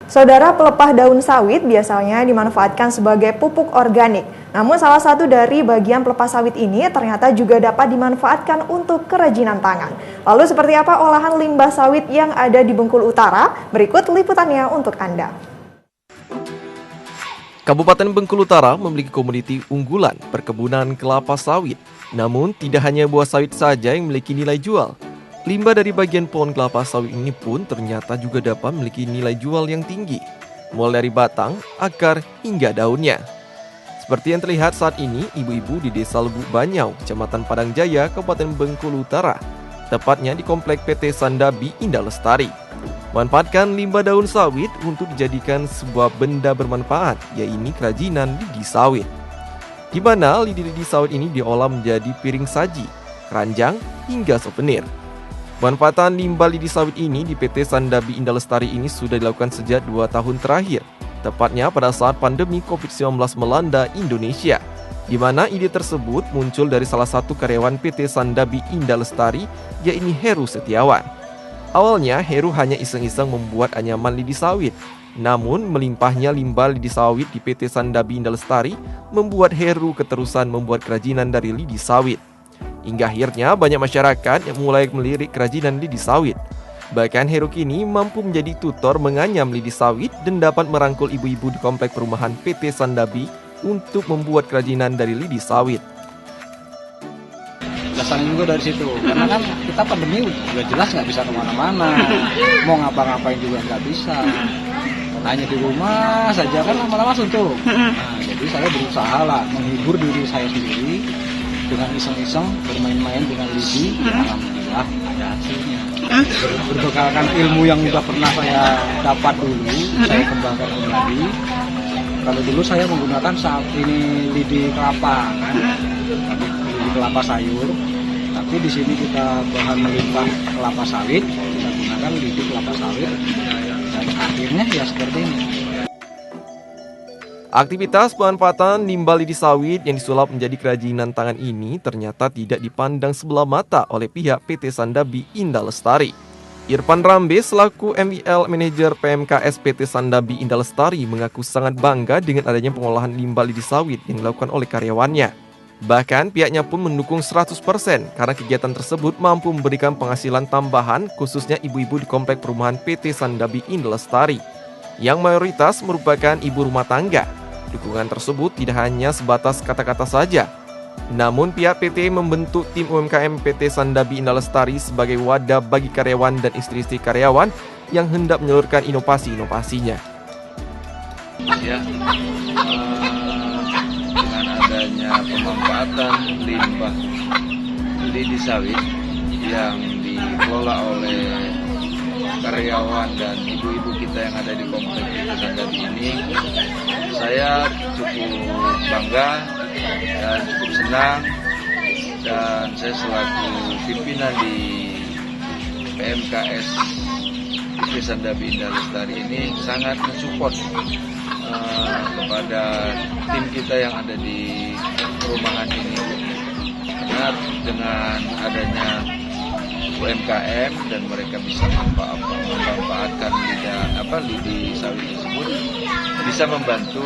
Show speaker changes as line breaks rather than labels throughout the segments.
Saudara, pelepah daun sawit biasanya dimanfaatkan sebagai pupuk organik. Namun salah satu dari bagian pelepah sawit ini ternyata juga dapat dimanfaatkan untuk kerajinan tangan. Lalu seperti apa olahan limbah sawit yang ada di Bengkulu Utara? Berikut liputannya untuk Anda.
Kabupaten Bengkulu Utara memiliki komoditi unggulan perkebunan kelapa sawit. Namun tidak hanya buah sawit saja yang memiliki nilai jual. Limbah dari bagian pohon kelapa sawit ini pun ternyata juga dapat memiliki nilai jual yang tinggi, mulai dari batang, akar, hingga daunnya. Seperti yang terlihat saat ini, ibu-ibu di Desa Lubuk Banyau, Kecamatan Padang Jaya, Kabupaten Bengkulu Utara, tepatnya di Komplek PT Sandabi Indah Lestari, manfaatkan limbah daun sawit untuk dijadikan sebuah benda bermanfaat, yaitu kerajinan lidi sawit. Di mana lidi-lidi sawit ini diolah menjadi piring saji, keranjang, hingga souvenir. Manfaatan limbah lidi sawit ini di PT Sandabi Indah Lestari ini sudah dilakukan sejak 2 tahun terakhir, tepatnya pada saat pandemi COVID-19 melanda Indonesia, di mana ide tersebut muncul dari salah satu karyawan PT Sandabi Indah Lestari, yaitu Heru Setiawan. Awalnya Heru hanya iseng-iseng membuat anyaman lidi sawit, namun melimpahnya limbah lidi sawit di PT Sandabi Indah Lestari membuat Heru keterusan membuat kerajinan dari lidi sawit. Hingga akhirnya banyak masyarakat yang mulai melirik kerajinan lidi sawit. Bahkan Heru kini mampu menjadi tutor menganyam lidi sawit dan dapat merangkul ibu-ibu di komplek perumahan PT Sandabi untuk membuat kerajinan dari lidi sawit.
Dasarnya juga dari situ, karena kan kita pandemi udah jelas nggak bisa kemana-mana, mau ngapa-ngapain juga nggak bisa, hanya di rumah saja kan lama-lama suntuk. Nah, jadi saya berusaha lah menghibur diri saya sendiri dengan iseng-iseng bermain-main dengan lidi. Alhamdulillah ada hasilnya. Berbekalkan ilmu yang sudah pernah saya dapat dulu, saya kembangkan kembali. Kalau dulu saya menggunakan saat ini lidi kelapa, kan? Lidi kelapa sayur. Tapi di sini kita bahan melimpah kelapa sawit, kita gunakan lidi kelapa sawit. Dan akhirnya ya seperti ini.
Aktivitas pemanfaatan limbah lidi sawit yang disulap menjadi kerajinan tangan ini ternyata tidak dipandang sebelah mata oleh pihak PT Sandabi Indah Lestari. Irfan Rambe selaku MIL Manajer PMKS PT Sandabi Indah Lestari mengaku sangat bangga dengan adanya pengolahan limbah lidi sawit yang dilakukan oleh karyawannya. Bahkan pihaknya pun mendukung 100% karena kegiatan tersebut mampu memberikan penghasilan tambahan khususnya ibu-ibu di komplek perumahan PT Sandabi Indah Lestari, yang mayoritas merupakan ibu rumah tangga. Dukungan tersebut tidak hanya sebatas kata-kata saja, namun pihak PT membentuk tim UMKM PT Sandabi Indah Lestari sebagai wadah bagi karyawan dan istri-istri karyawan yang hendak menyalurkan inovasi-inovasinya.
Ya, dengan adanya pemanfaatan limbah lidi sawit yang dikelola oleh karyawan dan ibu-ibu kita yang ada di komplek PT Sandabi ini, saya cukup bangga dan cukup senang, dan saya selaku pimpinan di PMKS PT Sandabi Indah Lestari ini sangat mensupport kepada tim kita yang ada di perumahan ini, karena dengan adanya UMKM dan mereka bisa memanfaatkan lidi sawit tersebut bisa membantu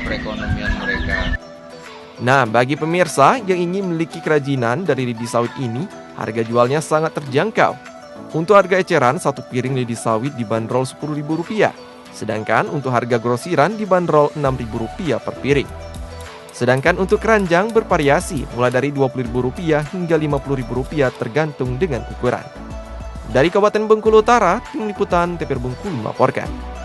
perekonomian mereka.
Nah, bagi pemirsa yang ingin memiliki kerajinan dari lidi sawit ini, harga jualnya sangat terjangkau. Untuk harga eceran, satu piring lidi sawit dibanderol Rp10.000, sedangkan untuk harga grosiran dibanderol Rp6.000 per piring. Sedangkan untuk keranjang bervariasi mulai dari Rp20.000 hingga Rp50.000 tergantung dengan ukuran. Dari Kabupaten Bengkulu Utara, tim liputan TVRI Bengkulu melaporkan.